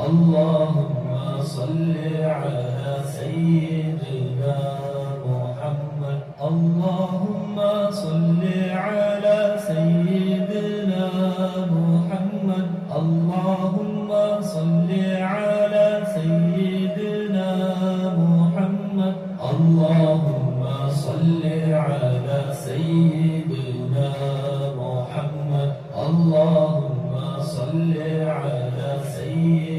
اللهم صل على سيدنا محمد اللهم صل على سيدنا محمد اللهم صل على سيدنا محمد اللهم صل على سيدنا محمد اللهم صل على سيدنا